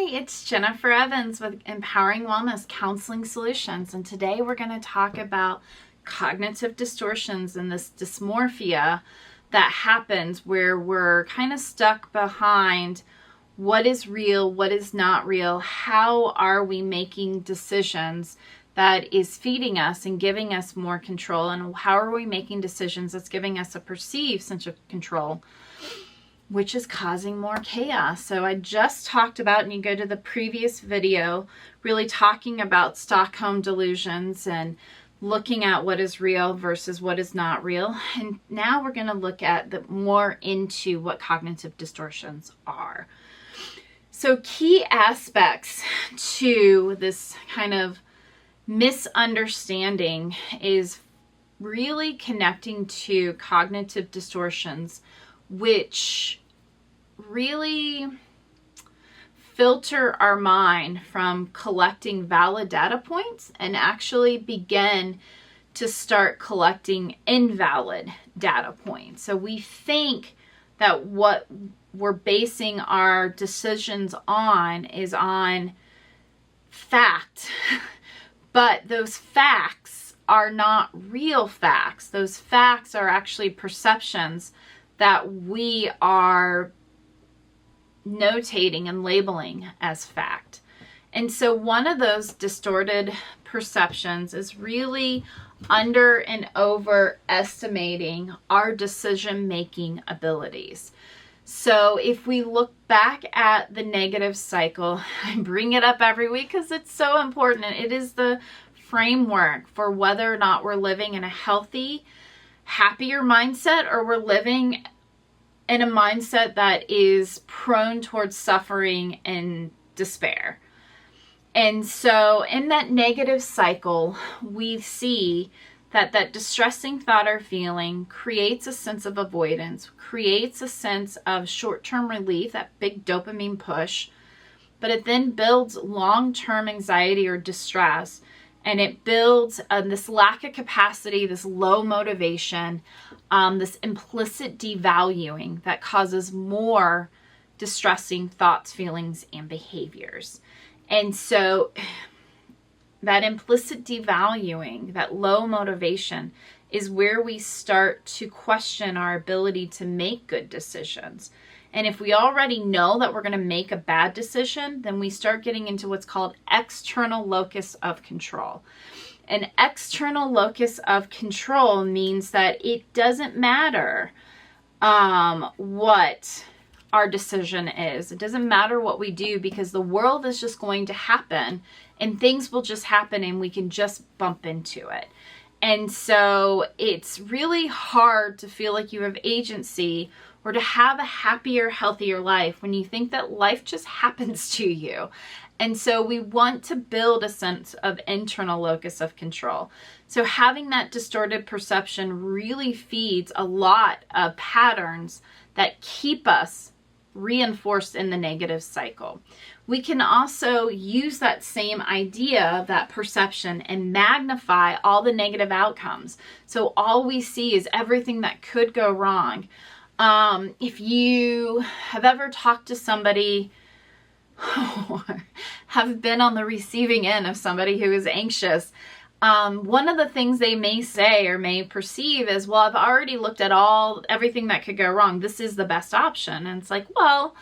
Hi, it's Jennifer Evans with Empowering Wellness Counseling Solutions, and today we're going to talk about cognitive distortions and this dysmorphia that happens where we're kind of stuck behind what is real, what is not real, how are we making decisions that is feeding us and giving us more control, and how are we making decisions that's giving us a perceived sense of control, which is causing more chaos. So I just talked about, and you go to the previous video, really talking about Stockholm delusions and looking at what is real versus what is not real. And now we're going to look at more into what cognitive distortions are. So key aspects to this kind of misunderstanding is really connecting to cognitive distortions, which really filter our mind from collecting valid data points and actually begin to start collecting invalid data points. So we think that what we're basing our decisions on is on fact, but those facts are not real facts. Those facts are actually perceptions that we are notating and labeling as fact. And so one of those distorted perceptions is really under and overestimating our decision-making abilities. So if we look back at the negative cycle, I bring it up every week because it's so important. It is the framework for whether or not we're living in a healthy, happier mindset, or we're living in a mindset that is prone towards suffering and despair. And so in that negative cycle, we see that distressing thought or feeling creates a sense of avoidance, creates a sense of short-term relief, that big dopamine push, but it then builds long-term anxiety or distress, and it builds this lack of capacity, this low motivation, this implicit devaluing that causes more distressing thoughts, feelings, and behaviors. And so that implicit devaluing, that low motivation, is where we start to question our ability to make good decisions. And if we already know that we're going to make a bad decision, then we start getting into what's called external locus of control. An external locus of control means that it doesn't matter what our decision is. It doesn't matter what we do, because the world is just going to happen and things will just happen and we can just bump into it. And so it's really hard to feel like you have agency or to have a happier, healthier life when you think that life just happens to you. And so we want to build a sense of internal locus of control. So having that distorted perception really feeds a lot of patterns that keep us reinforced in the negative cycle. We can also use that same idea, that perception, and magnify all the negative outcomes. So all we see is everything that could go wrong. If you have ever talked to somebody or have been on the receiving end of somebody who is anxious, one of the things they may say or may perceive is, well, I've already looked at everything that could go wrong. This is the best option. And it's like, well,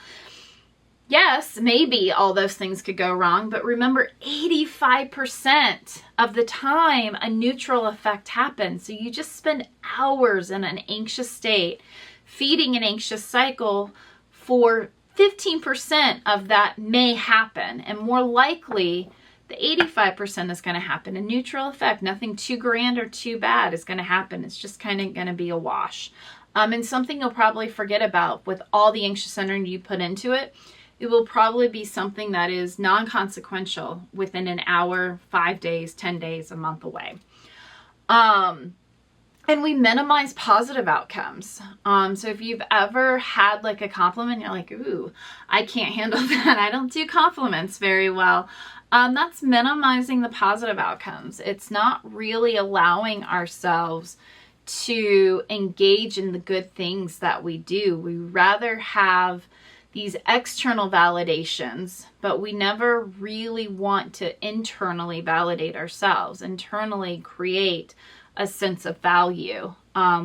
yes, maybe all those things could go wrong, but remember, 85% of the time a neutral effect happens. So you just spend hours in an anxious state, feeding an anxious cycle, for 15% of that may happen, and more likely the 85% is going to happen. A neutral effect, nothing too grand or too bad is going to happen. It's just kind of going to be a wash. And something you'll probably forget about with all the anxious energy you put into it. It will probably be something that is non-consequential within an hour, 5 days, 10 days, a month away. And we minimize positive outcomes. So if you've ever had like a compliment, you're like, ooh, I can't handle that. I don't do compliments very well. That's minimizing the positive outcomes. It's not really allowing ourselves to engage in the good things that we do. We rather have these external validations, but we never really want to internally validate ourselves, internally create a sense of value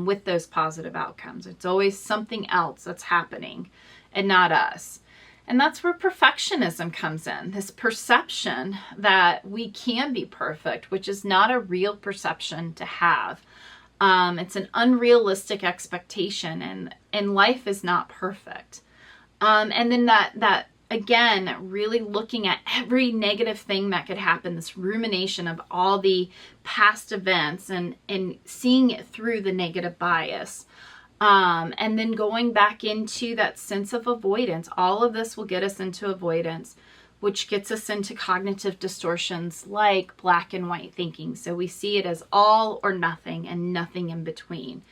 with those positive outcomes. It's always something else that's happening and not us. And that's where perfectionism comes in, this perception that we can be perfect, which is not a real perception to have. It's an unrealistic expectation, and life is not perfect. And then that again, really looking at every negative thing that could happen, this rumination of all the past events and seeing it through the negative bias. And then going back into that sense of avoidance. All of this will get us into avoidance, which gets us into cognitive distortions like black and white thinking. So we see it as all or nothing and nothing in between.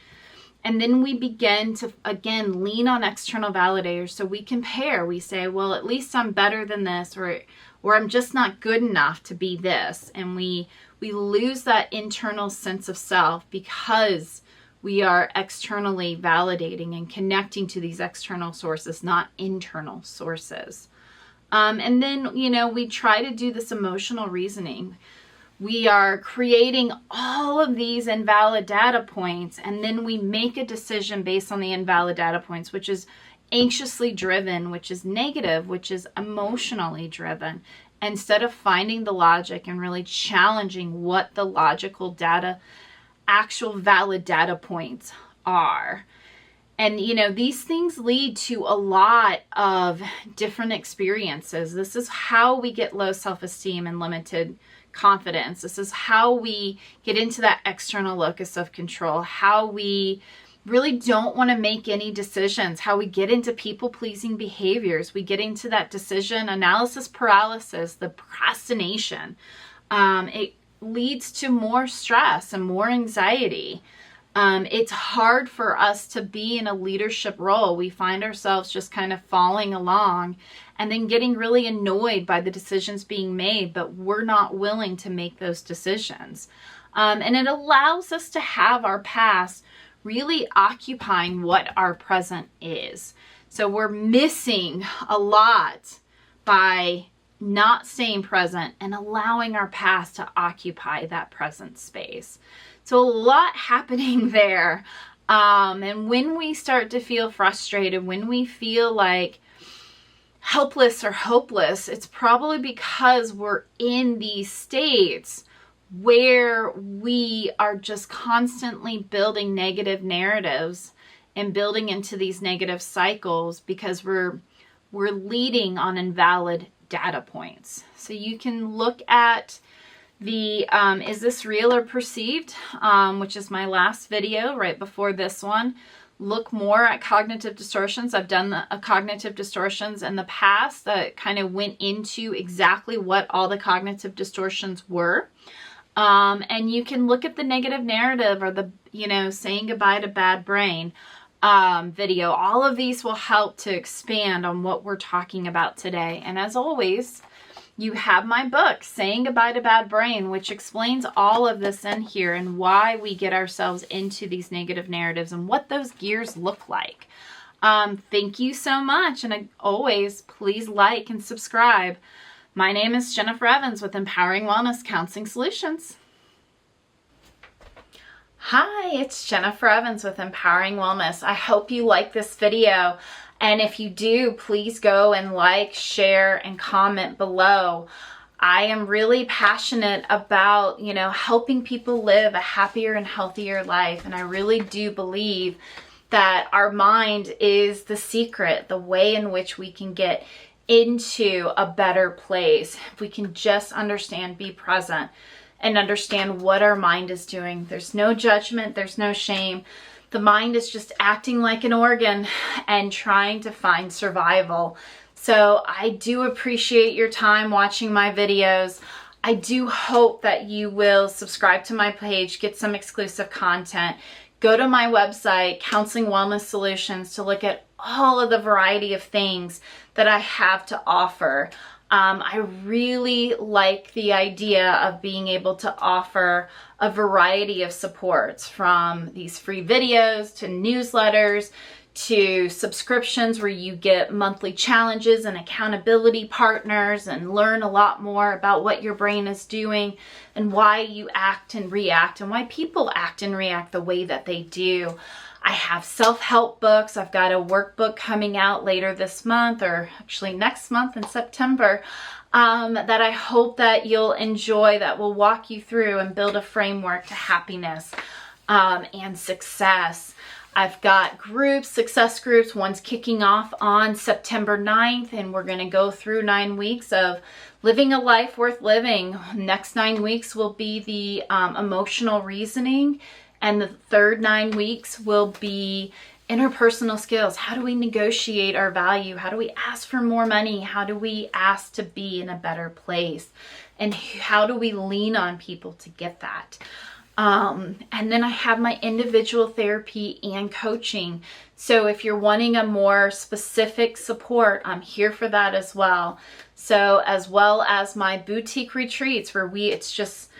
And then we begin to, again, lean on external validators. So we compare. We say, well, at least I'm better than this, or I'm just not good enough to be this. And we lose that internal sense of self because we are externally validating and connecting to these external sources, not internal sources. And then, we try to do this emotional reasoning. We are creating all of these invalid data points, and then we make a decision based on the invalid data points, which is anxiously driven, which is negative, which is emotionally driven, instead of finding the logic and really challenging what the logical data, actual valid data points are. And, these things lead to a lot of different experiences. This is how we get low self-esteem and limited confidence. This is how we get into that external locus of control, how we really don't want to make any decisions, how we get into people-pleasing behaviors. We get into that decision analysis paralysis, the procrastination. It leads to more stress and more anxiety. It's hard for us to be in a leadership role. We find ourselves just kind of following along and then getting really annoyed by the decisions being made, but we're not willing to make those decisions. And it allows us to have our past really occupying what our present is. So we're missing a lot by not staying present and allowing our past to occupy that present space. So a lot happening there. And when we start to feel frustrated, when we feel like helpless or hopeless, it's probably because we're in these states where we are just constantly building negative narratives and building into these negative cycles because we're leading on invalid data points. So you can look at the is this real or perceived, which is my last video right before this one. Look more at cognitive distortions. I've done cognitive distortions in the past that kind of went into exactly what all the cognitive distortions were. And you can look at the negative narrative or the, saying goodbye to bad brain video. All of these will help to expand on what we're talking about today. And as always, you have my book, Saying Goodbye to Bad Brain, which explains all of this in here and why we get ourselves into these negative narratives and what those gears look like. Thank you so much. And always, please like and subscribe. My name is Jennifer Evans with Empowering Wellness Counseling Solutions. Hi, it's Jennifer Evans with Empowering Wellness. I hope you like this video. And if you do, please go and like, share, and comment below. I am really passionate about, helping people live a happier and healthier life. And I really do believe that our mind is the secret, the way in which we can get into a better place. If we can just understand, be present, and understand what our mind is doing. There's no judgment, there's no shame. The mind is just acting like an organ and trying to find survival. So I do appreciate your time watching my videos. I do hope that you will subscribe to my page, get some exclusive content. Go to my website, Counseling Wellness Solutions, to look at all of the variety of things that I have to offer. I really like the idea of being able to offer a variety of supports, from these free videos to newsletters to subscriptions where you get monthly challenges and accountability partners and learn a lot more about what your brain is doing and why you act and react and why people act and react the way that they do. I have self-help books. I've got a workbook coming out later this month, or actually next month in September, that I hope that you'll enjoy, that will walk you through and build a framework to happiness and success. I've got groups, success groups. One's kicking off on September 9th, and we're going to go through 9 weeks of living a life worth living. Next 9 weeks will be the emotional reasoning, and the third 9 weeks will be interpersonal skills. How do we negotiate our value? How do we ask for more money? How do we ask to be in a better place? And how do we lean on people to get that? And then I have my individual therapy and coaching. So if you're wanting a more specific support, I'm here for that as well. So as well as my boutique retreats where it's just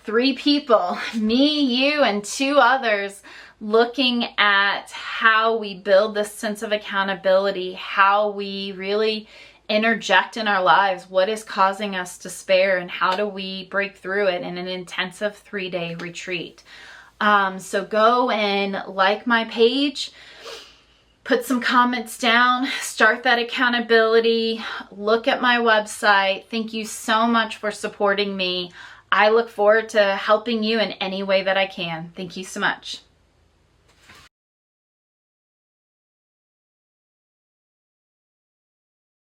3 people, me, you, and 2 others, looking at how we build this sense of accountability, how we really interject in our lives, what is causing us despair, and how do we break through it in an intensive 3-day retreat. So go and like my page, put some comments down, start that accountability, look at my website. Thank you so much for supporting me. I look forward to helping you in any way that I can. Thank you so much.